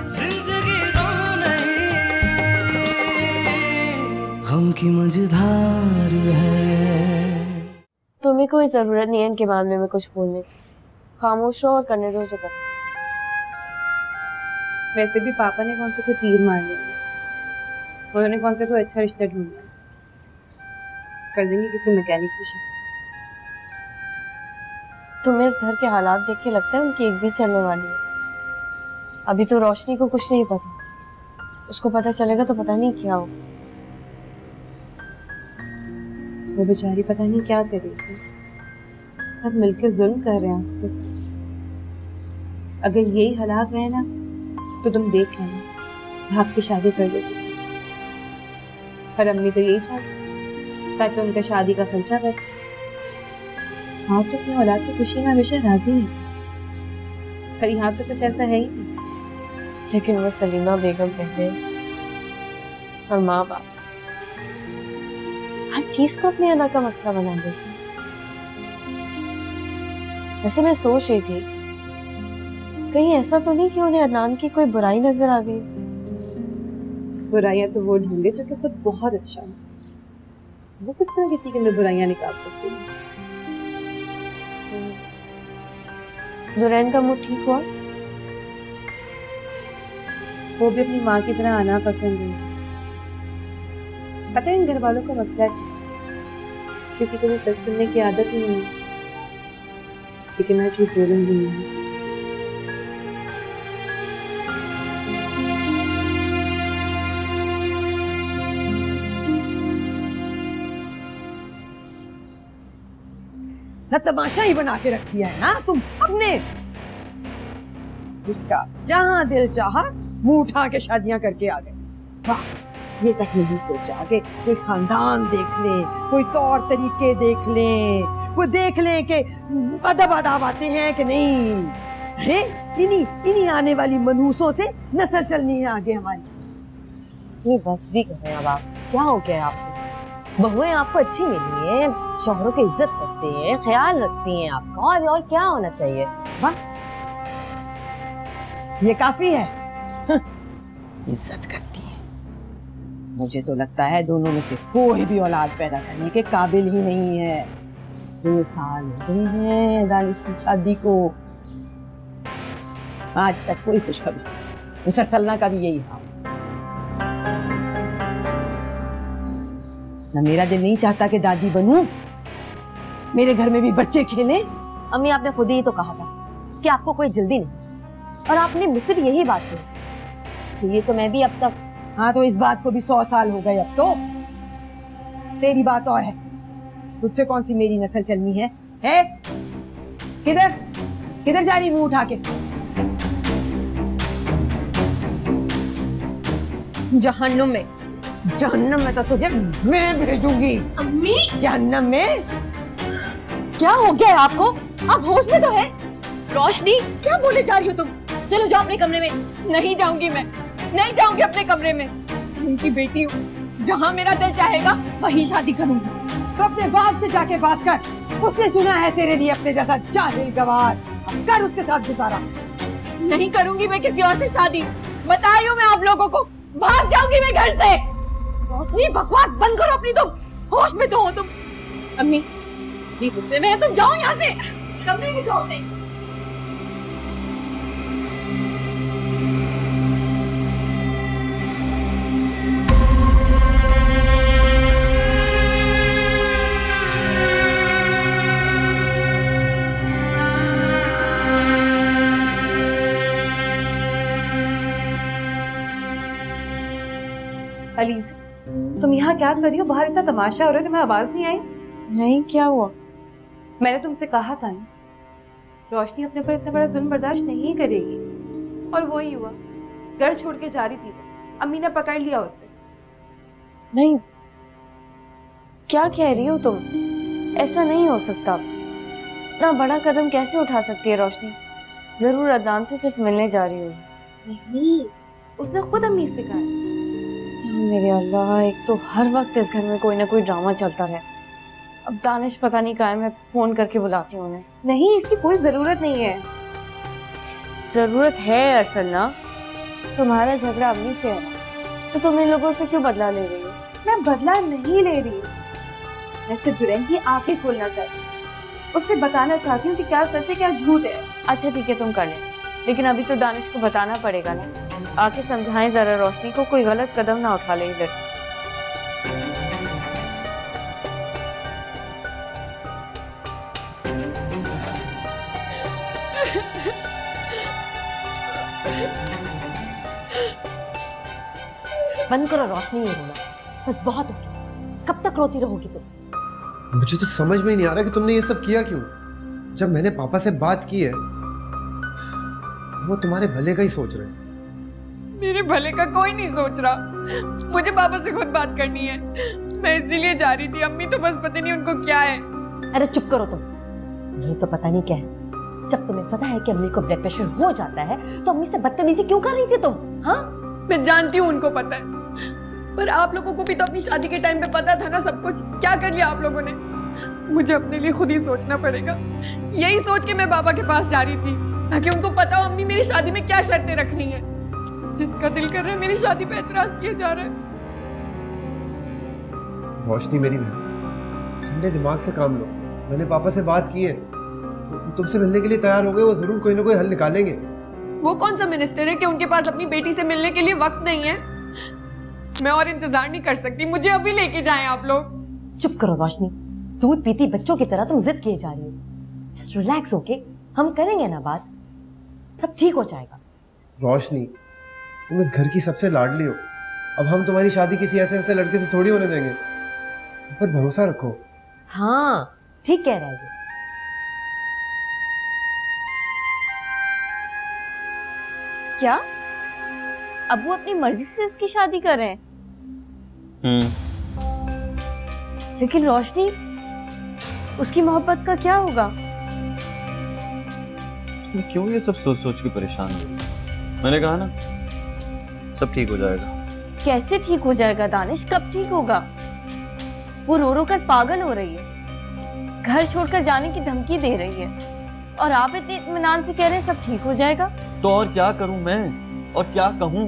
जिंदगी गम नहीं, गम की मझधार है। तुम्हें कोई जरूरत नहीं है इनके मामले में कुछ बोलने की, खामोश रहो और करने दो जो कर। वैसे भी पापा ने कौन से कोई तीर मार लिया, उन्होंने कौन से कोई अच्छा रिश्ता ढूंढा, कर देंगे किसी मैकेनिक से शिफ्ट। तुम्हें इस घर के हालात देख के लगता है उनकी एक भी चलने वाली है। अभी तो रोशनी को कुछ नहीं पता, उसको पता चलेगा तो पता नहीं क्या हो। वो बेचारी पता नहीं क्या कर रही थी, सब मिलकर जुल्म कर रहे हैं उसके साथ। अगर यही हालात रहे ना तो तुम देख लेना, आपकी शादी कर देती। पर अम्मी तो यही चाहती ताकि उनका शादी का खर्चा बचे। हाँ तो अपनी औलाद की खुशी में हमेशा राजी है, पर यहाँ तो कुछ ऐसा है ही नहीं। लेकिन वो सलीमा बेगम पहले और माँ बाप हर चीज को अपने अदा का मसला बना देती। वैसे मैं सोच रही थी कहीं ऐसा तो नहीं कि उन्हें अदनान की कोई बुराई नजर आ गई। बुराइयां तो वो ढूंढे जो कि खुद बहुत अच्छा है, वो किस तरह किसी के अंदर बुराइयां निकाल सकती है। दुरैन का मूड ठीक हुआ? वो भी अपनी माँ की तरह आना पसंद है। पता है इन घर वालों का मसला है, किसी को भी सच सुनने की आदत नहीं है, लेकिन मैं झूठ बोलूंगी नहीं। ना तमाशा ही बना के रख दिया है ना तुम सबने। जिसका जहां दिल चाहा मुंह उठा के शादियां करके आ गए। वाह, ये तक नहीं सोचा कि कोई खानदान देख ले, कोई तौर तरीके देख ले, कोई देख ले कि अदब आदाब आते हैं कि नहीं। अरे इन्हीं आने वाली मनहूसों से नस्ल चलनी है आगे हमारी। ये बस भी कर रहे हैं अब आप, क्या हो गया आपको? बहुएं आपको अच्छी मिली है, शौहरों की इज्जत करती हैं, ख्याल रखती हैं आपका, और क्या होना चाहिए? बस ये काफी है। इज्जत करती है। मुझे तो लगता है दोनों में से कोई भी औलाद पैदा करने के काबिल ही नहीं है। 2 साल हो गए हैं दानिश की शादी को, आज तक कोई खुशखबरी। मुसर सल्ला का भी यही हाल। ना मेरा दिल नहीं चाहता कि दादी बनूं, मेरे घर में भी बच्चे खेलें। अम्मी आपने खुद ही तो कहा था कि आपको कोई जल्दी नहीं, और आपने मुझसे भी यही बात कही, इसलिए तो मैं भी अब तक। हाँ तो इस बात को भी 100 साल हो गए अब तो। तेरी बात और है, तुझसे कौन सी मेरी नस्ल चलनी है? किधर जा रही मुंह उठा के? जहन्नुम में। जहन्नम में तो तुझे मैं भेजूंगी। अम्मी, जहन्नम में? क्या हो गया है आपको? आप होश में तो है? रोशनी, क्या बोले जा रही हो तुम? चलो जाओ अपने कमरे में। नहीं जाऊंगी मैं, नहीं जाऊंगी अपने कमरे में। उनकी बेटी हूँ, जहाँ मेरा दिल चाहेगा वही शादी करूंगी। तो अपने बाप से जाके बात कर, उसने सुना है तेरे लिए अपने जैसा जाहिल गवार। अब कर उसके साथ गुजारा। नहीं करूंगी मैं किसी और से शादी, बता रही हूँ मैं आप लोगों को। भाग जाऊंगी मैं घर से। रोशनी, बकवास बंद करो अपनी, तुम होश में तो हो तुम। अम्मी, ये गुस्से में है, तुम जाओ यहाँ से, कमरे में जाओ। नहीं, अलीज़, तुम यहाँ क्या कर रही हो? बाहर इतना तमाशा हो रहा है, तुम्हें आवाज नहीं आई? नहीं, क्या हुआ? मैंने तुमसे कहा था ना, रोशनी अपने पर इतना बड़ा जुल्म बर्दाश्त नहीं करेगी, और वो ही हुआ। घर छोड़ के जा रही थी, अम्मी ने पकड़ लिया उसे। नहीं, क्या कह रही हो तुम? ऐसा नहीं हो सकता। इतना बड़ा कदम कैसे उठा सकती है रोशनी? जरूर अदनान से सिर्फ मिलने जा रही होगी। नहीं, उसने खुद अम्मी से कहा। मेरे अल्लाह, एक तो हर वक्त इस घर में कोई ना कोई ड्रामा चलता रहे। अब दानिश पता नहीं कहाँ है, मैं फोन करके बुलाती हूँ उन्हें। नहीं, इसकी कोई जरूरत नहीं है। जरूरत है असल ना, तुम्हारा झगड़ा अम्मी से है तो तुम इन लोगों से क्यों बदला ले रही हो? मैं बदला नहीं ले रही हूँ, मैं सिर्फ दुल्हन की आंखें खोलना चाहती हूँ, उससे बताना चाहती हूँ कि क्या सच है क्या झूठ है। अच्छा ठीक है, तुम कर ले, लेकिन अभी तो दानिश को बताना पड़ेगा ना। आके समझाएं जरा रोशनी को, कोई गलत कदम ना उठा ले इधर। बंद करो रोशनी ये रोना, बस बहुत हो गया। कब तक रोती रहोगी तुम? मुझे तो समझ में ही नहीं आ रहा कि तुमने ये सब किया क्यों। जब मैंने पापा से बात की है, वो तुम्हारे भले का ही सोच रहे हैं। मेरे भले का कोई नहीं सोच रहा, मुझे पापा से खुद बात करनी है। मैं इसीलिए जा रही थी, अम्मी तो बस पता नहीं उनको क्या है। अरे चुप करो तुम, नहीं तो पता नहीं क्या है। जब तुम्हें पता है कि अम्मी को ब्लड प्रेशर हो जाता है तो अम्मी से बदतमीजी क्यों कर रही थी तुम? हाँ, मैं जानती हूँ उनको पता है, पर आप लोगों को भी तो अपनी शादी के टाइम पे पता था ना सब कुछ। क्या कर लिया आप लोगों ने? मुझे अपने लिए खुद ही सोचना पड़ेगा। यही सोच के मैं बाबा के पास जा रही थी ताकि उनको पता हो अम्मी मेरी शादी में क्या शर्तें रख रही हैं। जिसका दिल कर रहा है मेरी शादी पे एतराज किया जा रहा है। रोशनी मेरी बहन, ठंडे दिमाग से काम लो। मैंने पापा से बात की है, तुमसे मिलने के लिए तैयार हो गए। वो जरूर कोई ना कोई हल निकालेंगे। वो कौन सा मिनिस्टर है कि उनके पास अपनी बेटी से मिलने के लिए वक्त नहीं है? मैं और इंतजार नहीं कर सकती, मुझे अभी लेके जाएं आप लोग। चुप करो रोशनी, दूध पीती बच्चों की तरह तुम जिद किए जा रही हो। जस्ट रिलैक्स होके हम करेंगे ना बात, सब ठीक हो जाएगा। रोशनी, तुम इस घर की सबसे लाडली हो। अब हम तुम्हारी शादी किसी ऐसे वैसे लड़के से थोड़ी होने देंगे। पर भरोसा रखो। हाँ ठीक कह रहा है। क्या अब वो अपनी मर्जी से उसकी शादी कर रहे हैं? लेकिन रोशनी, उसकी मोहब्बत का क्या होगा? क्यों ये सब सोच सोच के परेशान हो? मैंने कहा ना सब ठीक हो जाएगा। कैसे ठीक हो जाएगा दानिश? कब ठीक होगा? वो रो रो कर पागल हो रही है, घर छोड़कर जाने की धमकी दे रही है, और आप इतने इत्मीनान से कह रहे हैं सब ठीक हो जाएगा। तो और क्या करूं मैं, और क्या कहूं?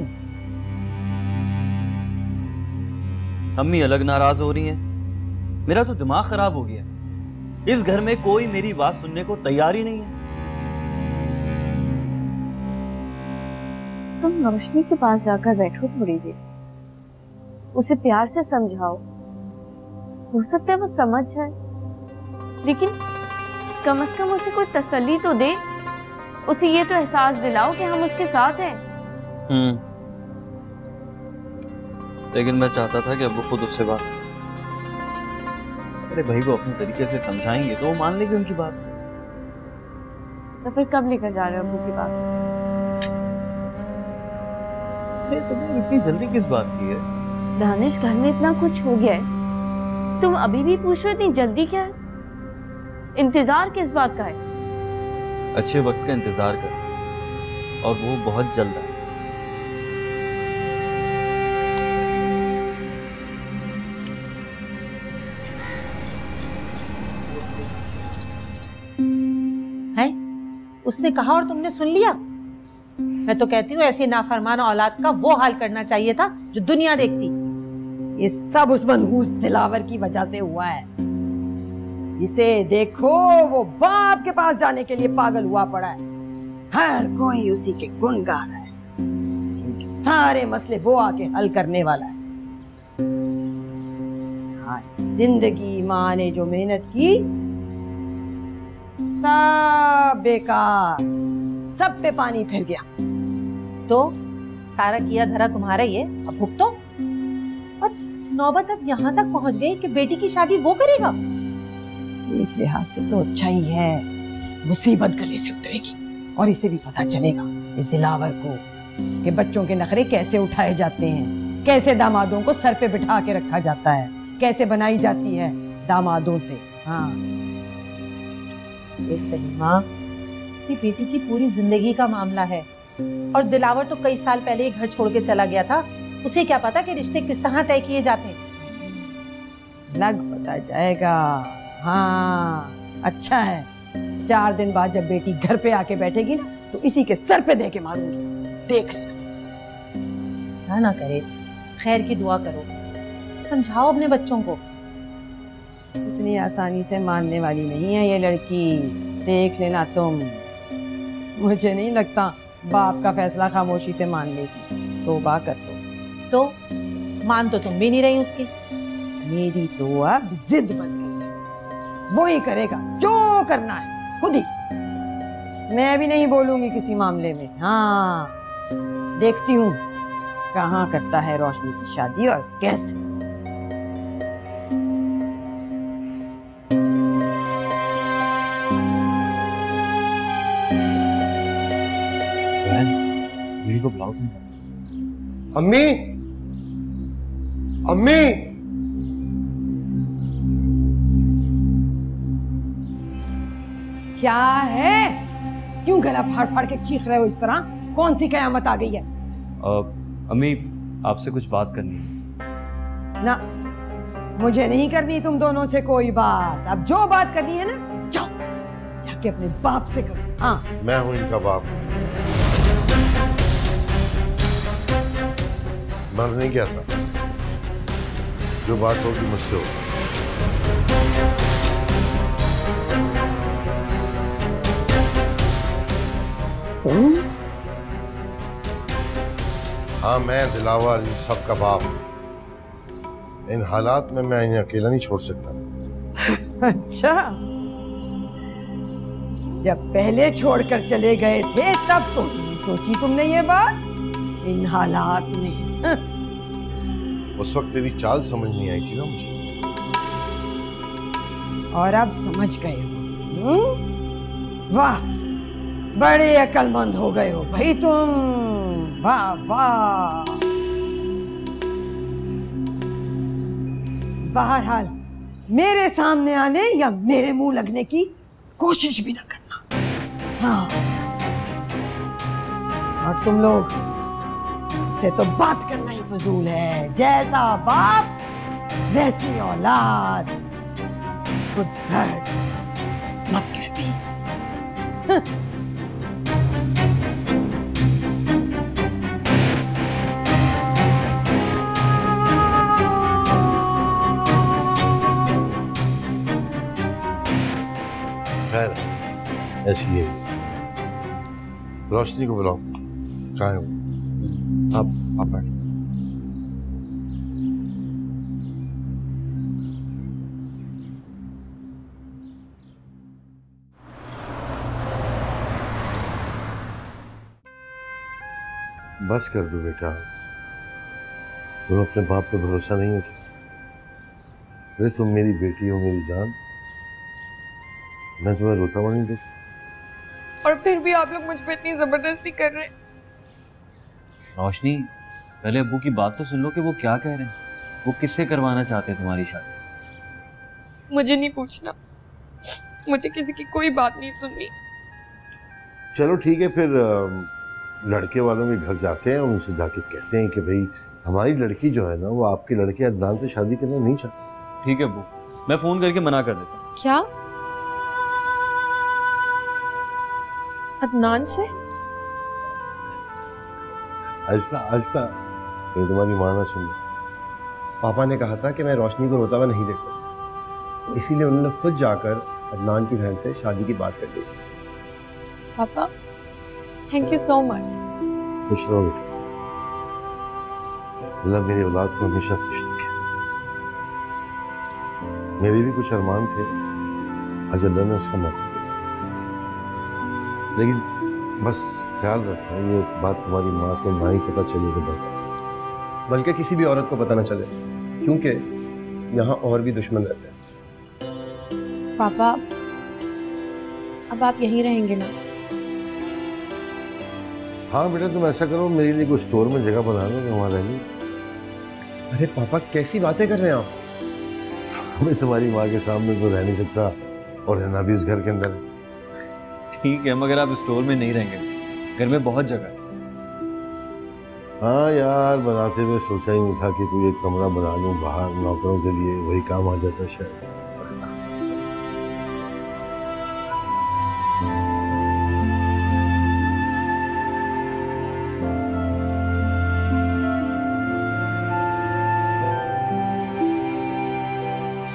अम्मी अलग नाराज हो रही हैं। मेरा तो दिमाग खराब हो गया। इस घर में कोई मेरी बात सुनने को तैयार ही नहीं है। तुम रोशनी के पास जाकर बैठो थोड़ी देर, उसे प्यार से समझाओ। हो सकता है वो समझ जाए, लेकिन कम से कम उसे कोई तसल्ली तो दे। उसे ये तो एहसास दिलाओ कि हम उसके साथ हैं। लेकिन मैं चाहता था कि अब वो खुद उससे बात। अरे भाई को अपने तरीके से समझाएंगे तो वो मान लेगी उनकी बात। तो फिर कब लेकर जा रहे हो अब्बू के पास उसे? तुम्हें इतनी जल्दी किस बात की है? दानिश, घर में इतना कुछ हो गया है, तुम अभी भी पूछ रहे हो इतनी जल्दी क्या है? इंतजार किस बात का है? अच्छे वक्त का इंतजार कर, और वो बहुत जल्द है। उसने कहा और तुमने सुन लिया? मैं तो कहती हूँ ऐसी नाफरमान औलाद का वो हाल करना चाहिए था जो दुनिया देखती। ये सब उस मनहूस दिलावर की वजह से हुआ है। जिसे देखो वो बाप के पास जाने के लिए पागल हुआ पड़ा है। हर कोई उसी के गुण गा रहा है। इनके सारे मसले वो आके हल करने वाला है। सारी जिंदगी माँ ने जो मेहनत की सब बेकार, सब पे पानी फिर गया। तो सारा किया धरा तुम्हारा ही है, अब भुगतो। और नौबत अब यहाँ तक पहुँच गई कि बेटी की शादी वो करेगा। एक लिहाज से तो अच्छा ही है, मुसीबत गले से उतरेगी और इसे भी पता चलेगा इस दिलावर को कि बच्चों के नखरे कैसे उठाए जाते हैं, कैसे दामादों को सर पे बिठा के रखा जाता है, कैसे बनाई जाती है दामादों से। हाँ ये सलीमा, ये बेटी की पूरी जिंदगी का मामला है, और दिलावर तो कई साल पहले घर छोड़ के चला गया था। उसे क्या पता कि रिश्ते किस तरह तय किए जाते हैं। लग पता जाएगा। हाँ अच्छा है, 4 दिन बाद जब बेटी घर पे आके बैठेगी ना तो इसी के सर पे दे के मारूंगी, देख लेना। अल्लाह ना करे, खैर की दुआ करो, समझाओ अपने बच्चों को। इतनी आसानी से मानने वाली नहीं है ये लड़की, देख लेना तुम। मुझे नहीं लगता बाप का फैसला खामोशी से मान लेगी, तौबा कर लो। तो मान तो तुम भी नहीं रही उसकी। मेरी तो अब जिद बन गई है, वो ही करेगा जो करना है खुद ही। मैं भी नहीं बोलूंगी किसी मामले में। हाँ, देखती हूँ कहाँ करता है रोशनी की शादी और कैसे। को बुलाओ तुम। अम्मी, अम्मी, क्या है? क्यों गला फाड़ फाड़ के चीख रहे हो इस तरह? कौन सी कयामत आ गई है? अम्मी, आपसे कुछ बात करनी है। ना, मुझे नहीं करनी तुम दोनों से कोई बात। अब जो बात करनी है ना, जाओ जाके अपने बाप से करो। हाँ, मैं हूं इनका बाप। मर नहीं गया था, जो बात होगी मुझसे होगी। तुम? हाँ, मैं दिलावर, इन सब का बाप। इन हालात में मैं इन्हें अकेला नहीं छोड़ सकता। अच्छा, जब पहले छोड़कर चले गए थे तब तो नहीं सोची तुमने ये बात? इन हालात में उस वक्त तेरी चाल समझ नहीं आई थी ना मुझे। और अब समझ गए हो? वाह, बड़े अक्लमंद हो गए हो भाई तुम। वाह वाह। बहरहाल मेरे सामने आने या मेरे मुंह लगने की कोशिश भी ना करना। हाँ, और तुम लोग से तो बात करना ही फजूल है। जैसा बाप वैसी औलाद, खुद गर्ज मतलबी। खैर, ऐसी है। रोशनी को बुलाओ। कहाँ है वो? आप बैठ। बस कर दो बेटा, तुम अपने बाप पे भरोसा नहीं होता। अरे तुम मेरी बेटी हो, मेरी जान। मैं तुम्हें रोता हुआ नहीं देख सकता। और फिर भी आप लोग मुझ पे इतनी जबरदस्ती कर रहे हैं। रोशनी, पहले अब्बू की बात तो सुन लो कि वो क्या कह रहे हैं। वो किससे करवाना चाहते हैं तुम्हारी शादी? मुझे नहीं पूछना, मुझे किसी की कोई बात नहीं सुननी। चलो ठीक है, फिर लड़के वालों के घर जाते हैं और उनसे जाके कहते हैं कि भाई हमारी लड़की जो है ना, वो आपके लड़के अदनान से शादी करना नहीं चाहती। ठीक है अब्बू, मैं फोन करके मना कर देता हूँ। क्या? अदनान से? आहिस्ता आहिस्ता, ये तुम्हारी माँ ना सुन। पापा ने कहा था कि मैं रोशनी को रोता हुआ नहीं देख सकता, इसीलिए उन्होंने खुद जाकर अदनान की बहन से शादी की बात कर दी। पापा, थैंक यू सो मच। खुश रहो बेटा, अल्लाह मेरी औलाद को हमेशा खुश रखे। मेरे भी कुछ अरमान थे, आज अल्लाह ने उसका मौका दिया। लेकिन बस ख्याल रखना, ये बात तुम्हारी माँ को ना ही पता चले तो बेहतर, बल्कि किसी भी औरत को पता ना चले, क्योंकि यहाँ और भी दुश्मन रहते हैं। पापा, अब आप यहीं रहेंगे ना? हाँ बेटा, तुम ऐसा करो, मेरे लिए कुछ स्टोर में जगह बना लो, मैं वहाँ रहेंगी। अरे पापा, कैसी बातें कर रहे हैं आप? मैं तुम्हारी माँ के सामने तो रह नहीं सकता, और रहना भी इस घर के अंदर है। ठीक है, मगर आप स्टोर में नहीं रहेंगे, घर में बहुत जगह है। हाँ यार, बनाते हुए सोचा ही नहीं था कि कोई एक कमरा बना लूं बाहर नौकरों के लिए, वही काम आ जाता शायद।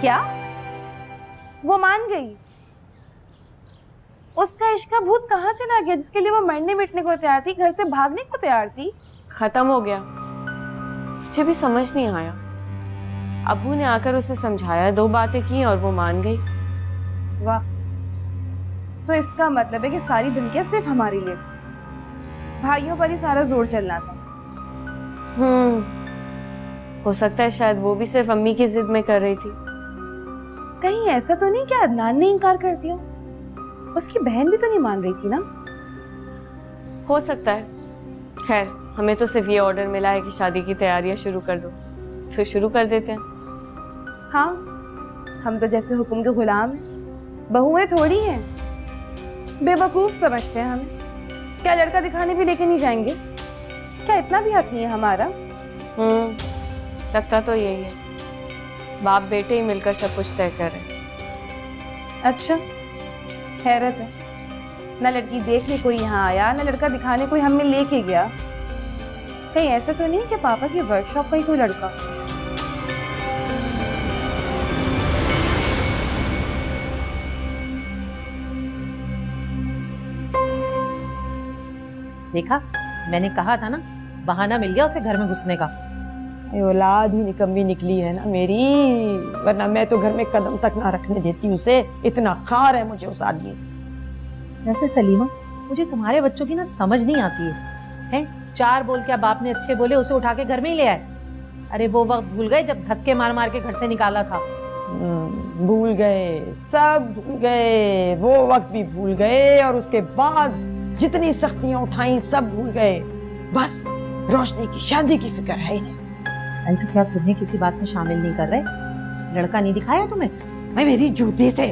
क्या? वो मान गई? उसका इश्क का भूत कहाँ चला गया जिसके लिए वो मरने मिटने को तैयार थी, घर से भागने को तैयार थी? खत्म हो गया। मुझे भी समझ नहीं आया। अब्बू ने आकर उसे समझाया, 2 बातें की और वो मान गई। वाह, तो इसका मतलब है कि सारी दुनिया सिर्फ हमारे लिए थी, भाइयों पर ही सारा जोर चलना था। हो सकता है शायद वो भी सिर्फ अम्मी की जिद में कर रही थी। कहीं ऐसा तो नहीं कि अदनान ने इनकार कर दिया? उसकी बहन भी तो नहीं मान रही थी ना? हो सकता है। खैर, हमें तो सिर्फ ये ऑर्डर मिला है कि शादी की तैयारियां शुरू कर दो, तो शुरू कर देते हैं। हाँ, हम तो जैसे हुक्म के गुलाम हैं, बहुएं थोड़ी हैं। बेवकूफ समझते हैं हमें। क्या लड़का दिखाने भी लेके नहीं जाएंगे? क्या इतना भी हक नहीं है हमारा? लगता तो यही है। बाप बेटे ही मिलकर सब कुछ तय कर रहे हैं। अच्छा, हैरत है। न लड़की देखने कोई यहाँ आया, न लड़का दिखाने कोई हमें लेके गया। कहीं ऐसा तो नहीं कि पापा की वर्कशॉप का ही कोई लड़का? देखा, मैंने कहा था ना, बहाना मिल गया उसे घर में घुसने का। औलाद ही निकम्मी निकली है ना मेरी, वरना मैं तो घर में कदम तक ना रखने देती उसे। इतना खार है मुझे उस आदमी से। वैसे सलीमा, मुझे तुम्हारे बच्चों की ना समझ नहीं आती है, हैं? 4 बोल क्या बाप ने अच्छे बोले उसे उठा के घर में ही ले आए। अरे वो वक्त भूल गए जब धक्के मार मार के घर से निकाला था। भूल गए, सब भूल गए। वो वक्त भी भूल गए और उसके बाद जितनी सख्तियां उठाई सब भूल गए। बस रोशनी की शादी की फिक्र है इन्हें। अरे तो क्या तुम्हें किसी बात में शामिल नहीं कर रहे? लड़का नहीं दिखाया तुम्हें? मैं मेरी जूती से,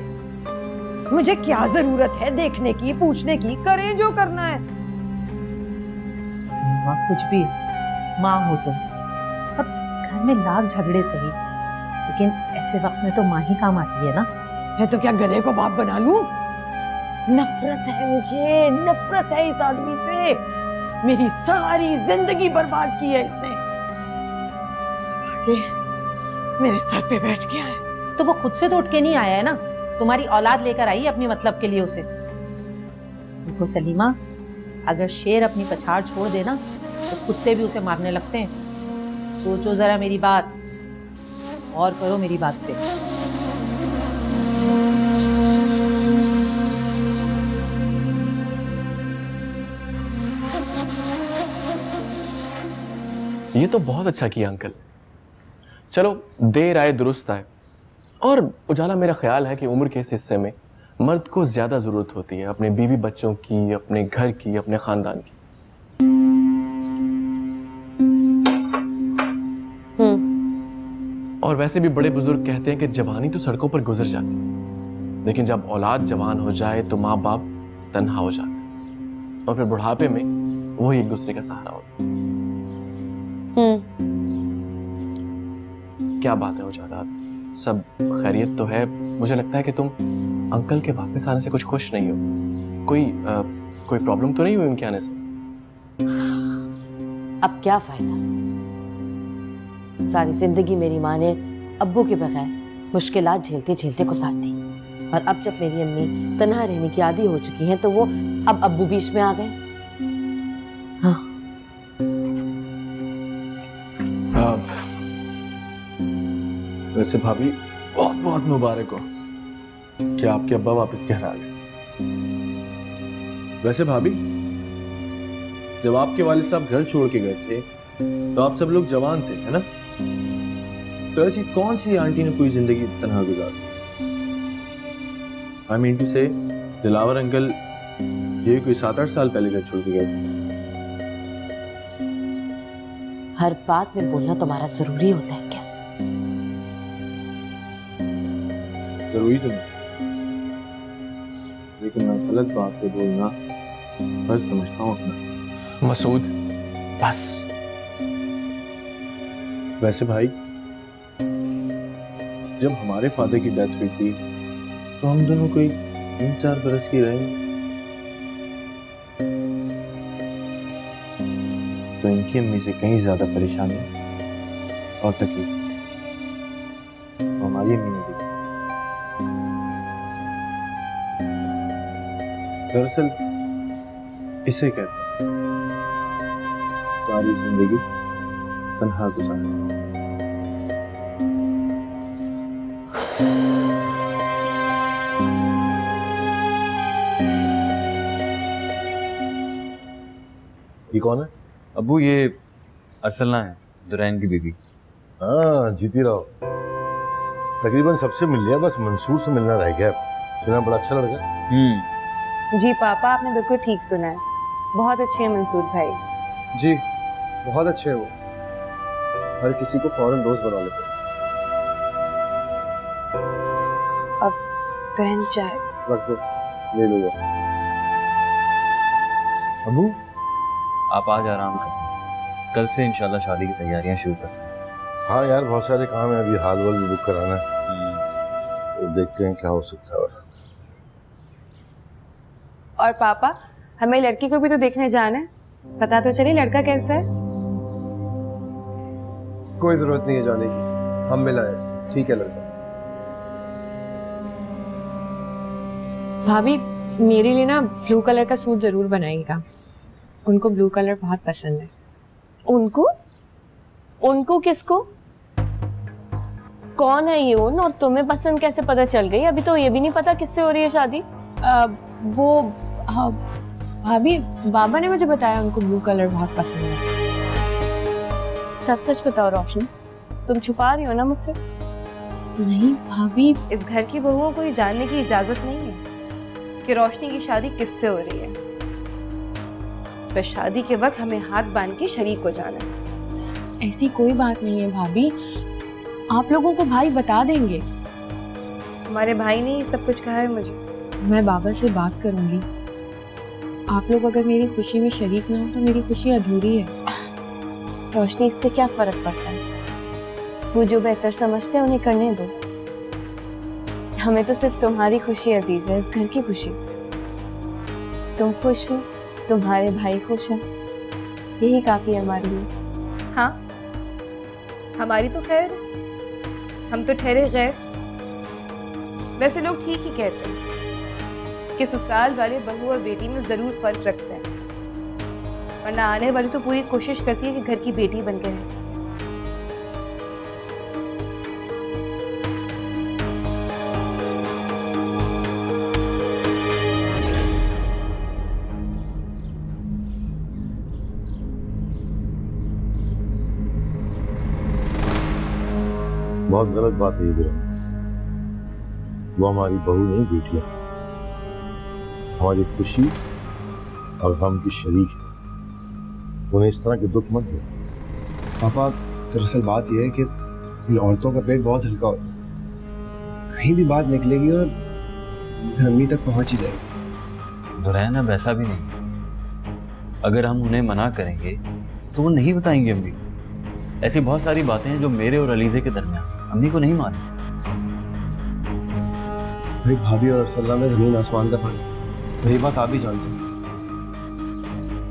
मुझे क्या जरूरत है देखने की, पूछने की? करें जो करना है। कुछ भी माँ हो तुम, अब घर में लाख झगड़े सही, लेकिन ऐसे वक्त में तो माँ ही काम आती है ना। है तो क्या गधे को बाप बना लूं? नफरत है मुझे, नफरत है इस आदमी से। मेरी सारी जिंदगी बर्बाद की है इसने। मेरे सर पे बैठ गया है। तो वो खुद से तो उठ के नहीं आया है ना, तुम्हारी औलाद लेकर आई अपने मतलब के लिए उसे। देखो सलीमा, अगर शेर अपनी पछाड़ छोड़ देना तो कुत्ते भी उसे मारने लगते हैं। सोचो जरा मेरी बात, और करो मेरी बात पे। ये तो बहुत अच्छा किया अंकल। चलो, देर आए दुरुस्त आए। और उजाला, मेरा ख्याल है कि उम्र के इस हिस्से में मर्द को ज्यादा जरूरत होती है अपने बीवी बच्चों की, अपने घर की, अपने खानदान की। और वैसे भी बड़े बुजुर्ग कहते हैं कि जवानी तो सड़कों पर गुजर जाती है, लेकिन जब औलाद जवान हो जाए तो माँ बाप तन्हा हो जाते हैं, और फिर बुढ़ापे में वही एक दूसरे का सहारा होता है। क्या बात है उजाला, सब खैरियत तो है? मुझे लगता है कि तुम अंकल के वापस आने से कुछ खुश नहीं हो। कोई प्रॉब्लम तो नहीं हुई उनके आने से? अब क्या फायदा, सारी जिंदगी मेरी माँ ने अब्बू के बगैर मुश्किलात झेलते झेलते गुजार दी, और अब जब मेरी अम्मी तन्हा रहने की आदी हो चुकी हैं तो वो अब अब्बू बीच में आ गए। हाँ, वैसे भाभी बहुत बहुत मुबारक हो कि आपके अब्बा वापस घर आ गए। वैसे भाभी, जब आपके वालिद साहब घर छोड़ के गए थे तो आप सब लोग जवान थे, है ना? तो ऐसी कौन सी आंटी ने पूरी जिंदगी तन्हा गुजारी? आई मीन टू से, दिलावर अंकल ये कोई 7-8 साल पहले घर छोड़ के गए थे। हर बात में बोलना तुम्हारा जरूरी होता है क्या? जरूरी तो नहीं, लेकिन मैं गलत बात पे बोलना बस समझता हूँ अपना। मसूद, बस। वैसे भाई, जब हमारे फादर की डेथ हुई थी तो हम दोनों कोई 3-4 बरस की रहे, तो इनकी अम्मी से कहीं ज्यादा परेशानी और तकलीफ हमारी अम्मी ने दी। दरअसल इसे कहते हैं सारी जिंदगी तन्हा गुजारना। ये कौन है? अबू ये अरसलना है, दुरैन की बीवी। हाँ, जीती रहो। तकरीबन सबसे मिल लिया, बस मंसूर से मिलना रह गया। सुना बड़ा अच्छा लड़का। जी पापा, आपने बिल्कुल ठीक सुना है। बहुत अच्छे हैं मंसूर भाई। जी बहुत अच्छे हैं वो, हर किसी को फौरन दोस्त बना लेते हैं। अब दुरैन चाय रख दो, ले लूंगा। अबू आप आज आराम करें, कल से इंशाल्लाह शादी की तैयारियां शुरू कर। हाँ यार, बहुत सारे काम है, अभी हाल वाल बुक कराना है, तो देखते हैं क्या हो सकता है। और पापा, हमें लड़की को भी तो देखने जाना है, पता तो चले लड़का कैसा है। कोई जरूरत नहीं है जाने की, हम मिलाए, ठीक है लड़का। भाभी मेरे लिए ना ब्लू कलर का सूट जरूर बनाइएगा, उनको ब्लू कलर बहुत पसंद है। उनको? उनको किसको? कौन है ये उन, और तुम्हें पसंद कैसे पता चल गई? अभी तो ये भी नहीं पता किससे हो रही है शादी। वो हाँ, भाभी बाबा ने मुझे बताया उनको ब्लू कलर बहुत पसंद है। सच सच बताओ रोशनी, तुम छुपा रही हो ना मुझसे? नहीं भाभी, इस घर की बहुओं को ये जानने की इजाजत नहीं है कि रोशनी की शादी किससे हो रही है। बस शादी के वक्त हमें हाथ बांध के शरीक हो जाना है। ऐसी कोई बात नहीं है भाभी, आप लोगों को भाई बता देंगे। तुम्हारे भाई ने सब कुछ कहा है मुझे। मैं बाबा से बात करूंगी। आप लोग अगर मेरी खुशी में शरीक ना हो तो मेरी खुशी अधूरी है। रोशनी, इससे क्या फर्क पड़ता है? वो जो बेहतर समझते हैं उन्हें करने दो। हमें तो सिर्फ तुम्हारी खुशी अजीज है, इस घर की खुशी। तुम खुश हो, तुम्हारे भाई खुश हैं, यही काफी है हमारे लिए। हाँ, हमारी तो खैर, हम तो ठहरे गैर। वैसे लोग ठीक ही कहते हैं कि ससुराल वाले बहू और बेटी में जरूर फर्क रखते हैं, वरना आने वाली तो पूरी कोशिश करती है कि घर की बेटी बनकर रह सके। बहुत गलत बात है ये, वो हमारी बहू नहीं, बेटियां हमारी खुशी और गम की शरीक है, उन्हें इस तरह के दुख मत दो। पापा, दरअसल बात यह है कि इन औरतों का पेट बहुत हल्का होता है, कहीं भी बात निकलेगी और अम्मी तक पहुंच ही जाएगी। दुरैन अब ऐसा भी नहीं, अगर हम उन्हें मना करेंगे तो वो नहीं बताएंगे अम्मी। ऐसी बहुत सारी बातें हैं जो मेरे और अलीजे के दरमियान अम्मी को नहीं मालूम। भाई, भाभी और अरसलना में जमीन आसमान का फर्क है, तो ये बात आप भी जानते हैं।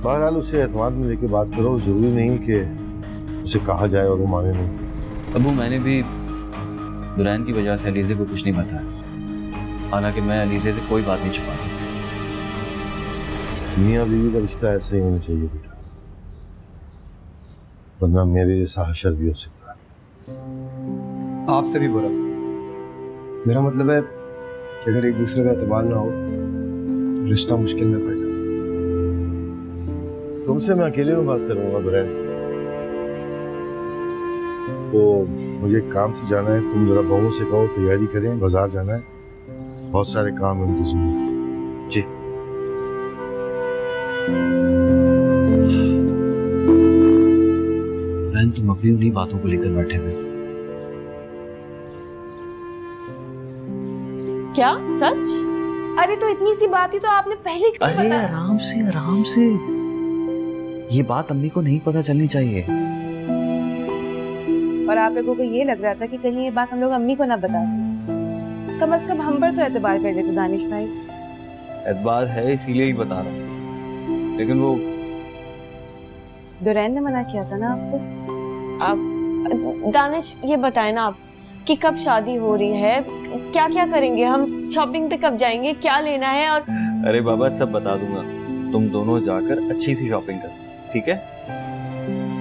बहरहाल उसे एतमाद में लेके बात करो, जरूरी नहीं कि उसे कहा जाए और वो माने नहीं। अबू, मैंने भी दुरैन की वजह से अलीजे को कुछ नहीं बताया, हालांकि मैं अलीजे से कोई बात नहीं छुपाता। मियाँ बीवी का रिश्ता ऐसा ही होना चाहिए बेटा, वरना मेरे जैसा हशर भी हो सकता है। आपसे भी बुरा। मेरा मतलब है कि अगर एक दूसरे का एतबार ना हो तो रिश्ता मुश्किल में पड़ जाए। तुमसे मैं अकेले में बात करूंगा दुरैन, तो मुझे काम से जाना है, तुम जरा बहू से कहो तैयारी करें, बाजार जाना है, बहुत सारे काम है उनकी जिम्मेदारी। जी। दुरैन, तुम अपनी उन्हीं बातों को लेकर बैठे हुए। क्या सच? अरे तो इतनी सी बात ही तो आपने पहले क्यों अरे बताया? आराम से आराम से, ये बात अम्मी को नहीं पता चलनी चाहिए। और आप लोगों को ये लग रहा था कि कहीं ये बात हम लोग अम्मी को ना बता दें। कम से कम हम पर तो एतबार कर देते दानिश भाई। एतबार है इसीलिए ही बता रहा हूँ, लेकिन वो दुरैन ने मना किया था ना आपको। आप दानिश ये बताए ना आप कि कब शादी हो रही है, क्या क्या करेंगे हम, शॉपिंग पे कब जाएंगे, क्या लेना है, और अरे बाबा सब बता दूंगा, तुम दोनों जाकर अच्छी सी शॉपिंग करो, ठीक है?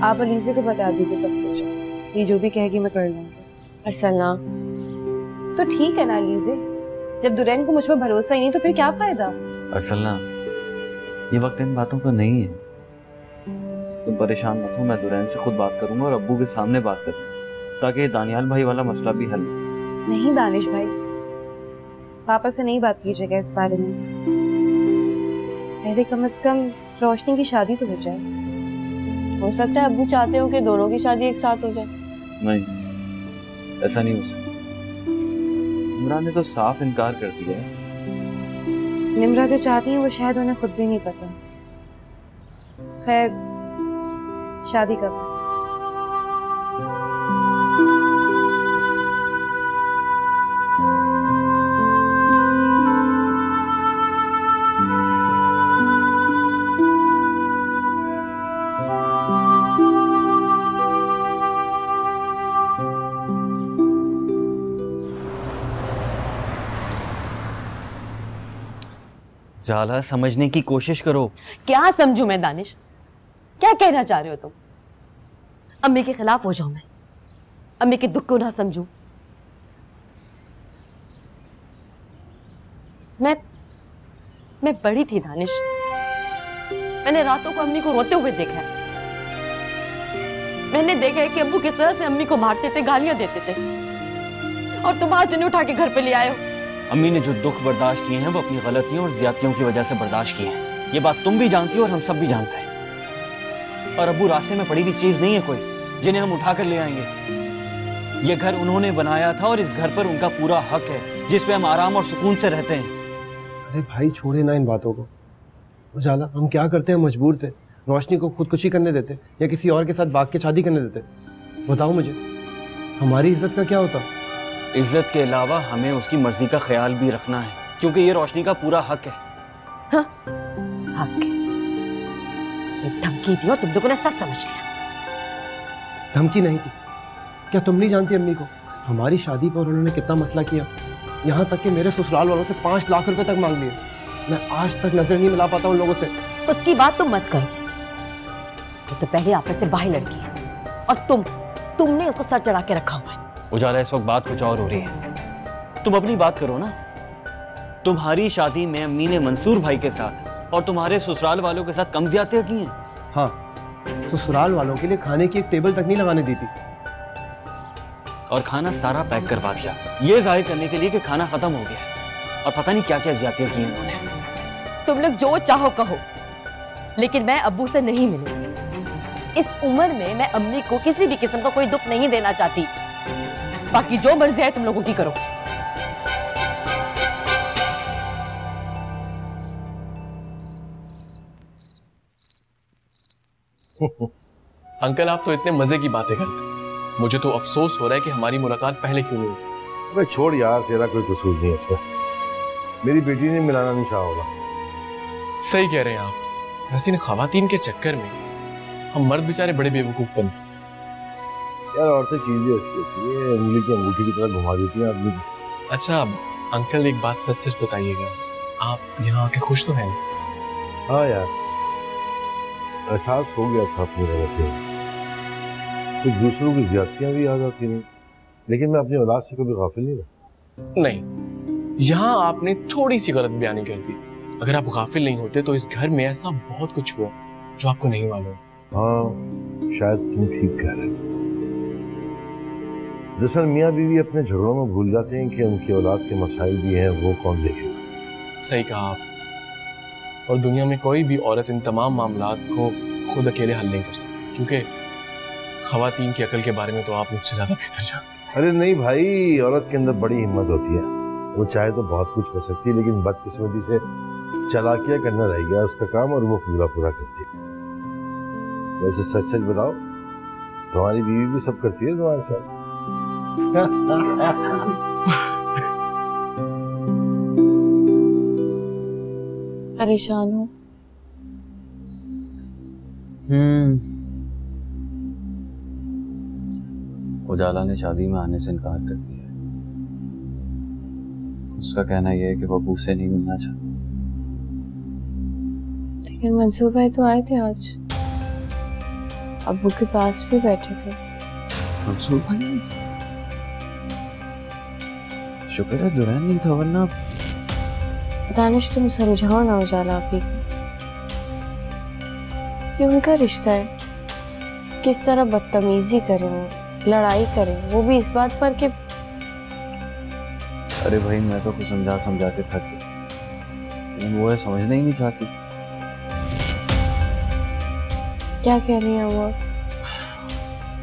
आप अलीज़े को बता दीजिए सब कुछ, ये जो भी कहेगी मैं कर लूंगी। अरसलना तो ठीक है ना अलीज़े, जब दुरैन को मुझ पर भरोसा ही नहीं तो फिर क्या फायदा। अरसलना ये वक्त इन बातों का नहीं है, तुम परेशान मत हो, मैं दुरैन से खुद बात करूंगा और अब्बू के सामने बात करूंगा ताकि दानियाल भाई वाला मसला भी हल हो। नहीं दानिश भाई, पापा से नहीं बात कीजिएगा इस बारे में, पहले कम से कम रोशनी की शादी तो हो जाए। हो सकता है अब्बू चाहते हो कि दोनों की शादी एक साथ हो जाए। नहीं, ऐसा नहीं हो सकता। इमरान ने तो साफ इनकार कर दिया है। निम्रा जो चाहती है वो शायद उन्हें खुद भी नहीं पता। खैर, शादी कब? जाला समझने की कोशिश करो। क्या समझू मैं दानिश? क्या कहना चाह रहे हो तुम? अम्मी के खिलाफ हो जाऊं मैं? अम्मी के दुख को ना समझूं? मैं बड़ी थी दानिश, मैंने रातों को अम्मी को रोते हुए देखा है। मैंने देखा है कि अब्बू किस तरह से अम्मी को मारते थे, गालियां देते थे, और तुम आज उन्हें उठा के घर पे ले आए हो। अम्मी ने जो दुख बर्दाश्त किए हैं वो अपनी गलतियों और ज्यादतियों की वजह से बर्दाश्त किए हैं। ये बात तुम भी जानती हो और हम सब भी जानते हैं। और अब्बू रास्ते में पड़ी हुई चीज नहीं है कोई जिन्हें हम उठा कर ले आएंगे। ये घर उन्होंने बनाया था और इस घर पर उनका पूरा हक है जिसपे हम आराम और सुकून से रहते हैं। अरे भाई छोड़े ना इन बातों को। उजाला, हम क्या करते हैं, मजबूर थे। रोशनी को खुदकुशी करने देते या किसी और के साथ भाग के शादी करने देते? बताओ मुझे, हमारी इज्जत का क्या होता? इज्जत के अलावा हमें उसकी मर्जी का ख्याल भी रखना है क्योंकि ये रोशनी का पूरा हक है। हाँ, हक है। उसने धमकी दी और तुम लोगों ने सच समझ लिया। धमकी नहीं थी। क्या तुम नहीं जानती अम्मी को? हमारी शादी पर उन्होंने कितना मसला किया, यहाँ तक कि मेरे ससुराल वालों से 5 लाख रुपए तक मांग लिए। मैं आज तक नजर नहीं मिला पाता उन लोगों से। उसकी बात तुम मत करो, वो तो पहले आप में से बाहर लड़की है और तुमने उसको सर चढ़ा के रखा हुआ है। उजाला, इस वक्त बात कुछ और हो रही है, तुम अपनी बात करो ना। तुम्हारी शादी में अम्मी ने मंसूर भाई के साथ और तुम्हारे ससुराल वालों के साथ कम ज्यादतियां की हैं। हाँ, ससुराल वालों के लिए खाने की एक टेबल तक नहीं लगाने दी थी और खाना सारा पैक करवा दिया ये जाहिर करने के लिए कि खाना खत्म हो गया है। और पता नहीं क्या क्या ज्यादतियां की उन्होंने। तुम लोग जो चाहो कहो, लेकिन मैं अब्बू से नहीं मिलूंगी। इस उम्र में मैं अम्मी को किसी भी किस्म का कोई दुख नहीं देना चाहती। बाकी जो मर्जी है तुम लोगों की करो। अंकल, आप तो इतने मजे की बातें करते, मुझे तो अफसोस हो रहा है कि हमारी मुलाकात पहले क्यों नहीं हुई। अबे छोड़ यार, तेरा कोई कसूर नहीं है इसमें। मेरी बेटी ने मिलाना नहीं चाहा होगा। सही कह रहे हैं आप। वैसे इन खवातीन के चक्कर में हम मर्द बेचारे बड़े बेवकूफ बनते। यार औरतें चीजें ऐसी होती है, उंगली की अंगूठी की तरह घुमा देती हैं आदमी को। अच्छा अंकल, एक बात सच सच बताइएगा, आप यहाँ आके खुश तो हैं? हाँ यार, एहसास हो गया था अपनी गलती। कुछ दूसरों की ज्यादतियां भी याद आती नहीं, लेकिन मैं अपनी औलाद से कभी गाफिल नहीं रहा। नहीं, यहाँ आपने थोड़ी सी गलत बयानी कर दी। अगर आप गाफिल नहीं होते तो इस घर में ऐसा बहुत कुछ हुआ जो आपको नहीं मालूम। हाँ, शायद तुम ठीक कह रहे हो। दरअसल मियाँ बीवी अपने झगड़ों में भूल जाते हैं कि उनकी औलाद के मसाइल भी हैं, वो कौन देखेगा। सही कहा आप। और दुनिया में कोई भी औरत इन तमाम मामलात को खुद अकेले हल नहीं कर सकती, क्योंकि खवातीन की अकल के बारे में तो आप मुझसे ज्यादा बेहतर जानते हैं। अरे नहीं भाई, औरत के अंदर बड़ी हिम्मत होती है। वो चाहे तो बहुत कुछ कर सकती है, लेकिन बदकिस्मती से चालाकियां करना रह गया उसका काम, और वो पूरा करती है। वैसे सच सच बताओ, तुम्हारी बीवी भी सब करती है तुम्हारे साथ? परेशान हूँ। उजाला ने शादी में आने से इनकार कर दिया है। उसका कहना यह है कि वो अब्बू से नहीं मिलना चाहती। लेकिन मंसूर भाई तो आए थे आज, अब्बू के पास भी बैठे थे। मंसूर भाई नहीं थे? शुक्र है दुरैन नहीं था, वरना। दानिश तुम समझाओ ना उजाला आपी को, कि उनका रिश्ता है, किस तरह बदतमीजी करें वो, लड़ाई करें, वो भी इस बात पर कि। अरे भाई मैं तो कुछ समझा समझा के थक गया, लेकिन वो है समझना ही नहीं चाहती। क्या कह रही है वो?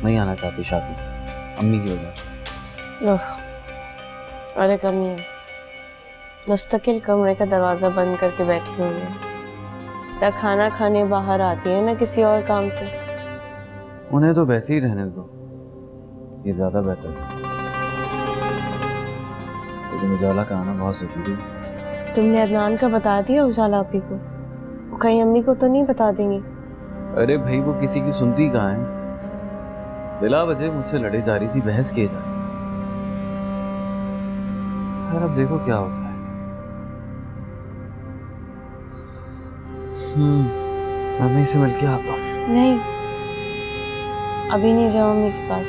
नहीं आना चाहती शादी, अम्मी की वजह से। अरे कमी है, मुस्तकिल कमरे का दरवाजा बंद करके बैठी हुई है, या खाना खाने बाहर आती है ना किसी और काम से। उन्हें तो वैसे ही रहने दो, ये ज्यादा बेहतर है। लेकिन उजाला का आना बहुत जरूरी है। तुमने अदनान का बता दिया उजाला आपी को? वो कहीं अम्मी को तो नहीं बता देंगी? अरे भाई वो किसी की सुनती कहाँ है, बिला वजह मुझसे लड़े जा रही थी, बहस किए जा रही थी। खैर अब देखो क्या होता है। मम्मी से मिलके आता हूँ। नहीं, अभी नहीं जाओ अम्मी के पास।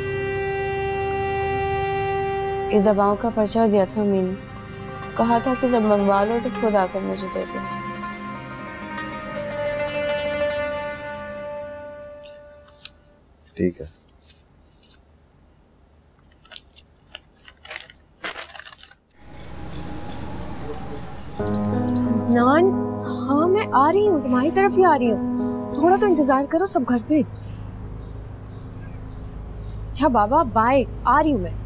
ये दवाओं का पर्चा दिया था अम्मी ने, कहा था कि जब मंगवा लो तो खुद आकर मुझे दे दो। ठीक है। नान, हाँ मैं आ रही हूँ, तुम्हारी तरफ ही आ रही हूँ, थोड़ा तो इंतजार करो, सब घर पे। अच्छा बाबा बाय, आ रही हूँ मैं।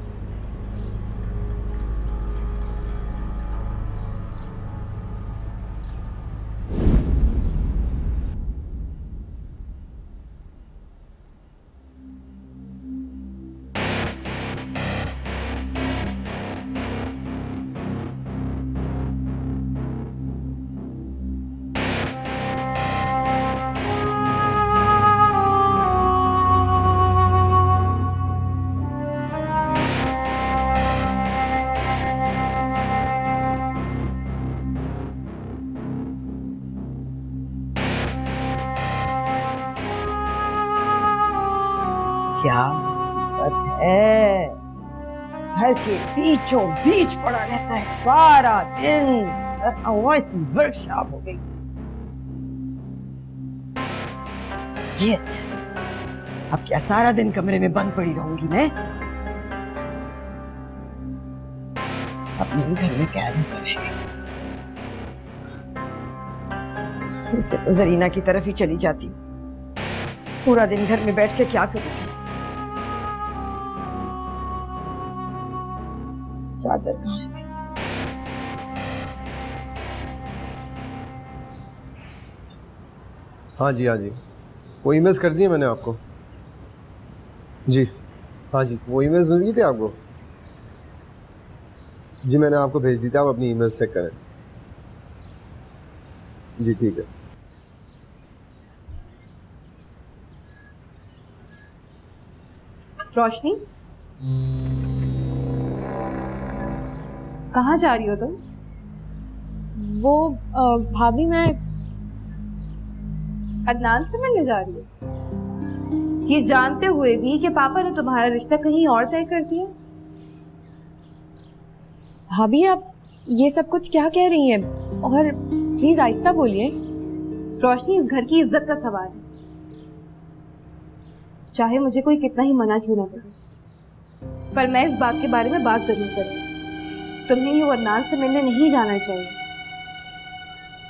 क्या मुसीबत है, घर के बीचों बीच पड़ा रहता है सारा दिन, इसकी वर्कशॉप हो गई। ये अच्छा, अब क्या सारा दिन कमरे में बंद पड़ी रहूंगी मैं? अपने घर में कैद होकर रह गई। इससे तो जरीना की तरफ ही चली जाती हूँ, पूरा दिन घर में बैठ के क्या करूंगी? चादर कहाँ है? हाँ जी, हाँ जी, वो ईमेल्स कर दिए मैंने आपको। जी हाँ जी, वो ईमेल्स मिल गई थी आपको? जी मैंने आपको भेज दी थी, आप अपनी ईमेल्स चेक करें। जी ठीक है। रोशनी, कहाँ जा रही हो तुम? वो भाभी मैं अदनान से मिलने जा रही हूँ, ये जानते हुए भी कि पापा ने तुम्हारा रिश्ता कहीं और तय कर दिया। भाभी आप ये सब कुछ क्या कह रही हैं? और प्लीज आहिस्ता बोलिए। रोशनी, इस घर की इज्जत का सवाल है, चाहे मुझे कोई कितना ही मना क्यों ना करे, पर मैं इस बात के बारे में बात जरूर करूंगी। तुम्हें ये अदनान से मिलने नहीं जाना चाहिए,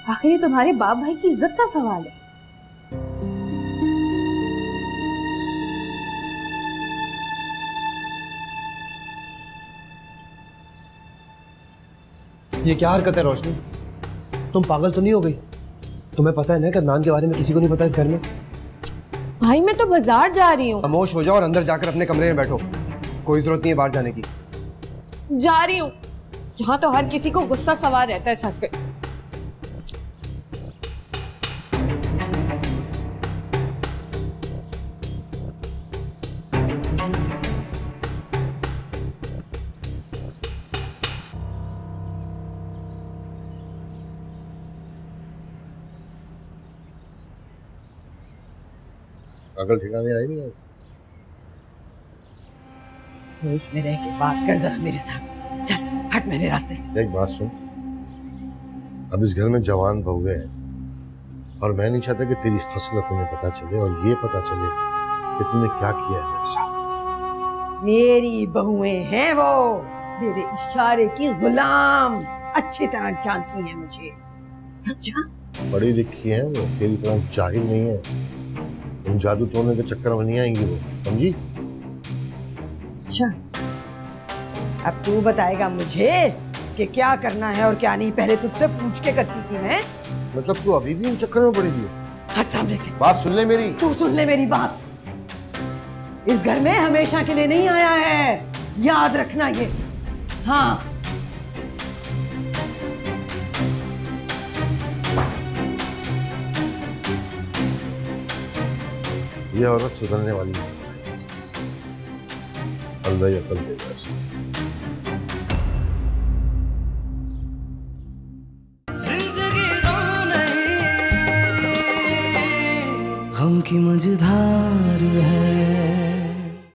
आखिर ये तुम्हारे बाप भाई की इज्जत का सवाल है। ये क्या हरकत है रोशनी? तुम पागल तो नहीं हो गई? तुम्हें पता है ना कि अदनान के बारे में किसी को नहीं पता इस घर में। भाई मैं तो बाजार जा रही हूँ। खामोश हो जाओ और अंदर जाकर अपने कमरे में बैठो, कोई जरूरत नहीं है बाहर जाने की। जा रही हूँ, यहाँ तो हर किसी को गुस्सा सवार रहता है सर पे। अकल ठिकाने आई नहीं है। होश में रह के बात कर जरा मेरे साथ। चल हट मेरे रास्ते से। एक बात सुन, अब इस घर में जवान बहुएं हैं और मैं नहीं चाहता कि तेरी खसलत तुम्हें पता चले और ये पता चले कि तुमने क्या किया है मेरे साथ। मेरी बहुएं हैं वो, मेरे इशारे की गुलाम, अच्छी तरह जानती हैं मुझे, समझा? पढ़ी लिखी है वो, तेरी तरह जाहिल नहीं है। तुम जादू तोड़ने के चक्कर में नहीं आएंगी वो, समझी? अच्छा, अब तू बताएगा मुझे कि क्या करना है और क्या नहीं। पहले तुझसे पूछ के करती थी मैं। मतलब तू अभी भी इन चक्कर में पड़ी थी? हट सामने से। बात सुन ले मेरी। तू सुन ले मेरी बात। इस घर में हमेशा के लिए नहीं आया है, याद रखना ये। हाँ, ये औरत सुधरने वाली नहीं, अल्लाह ही अकल देगा इसे। जिंदगी गम नहीं, गम की मझधार है।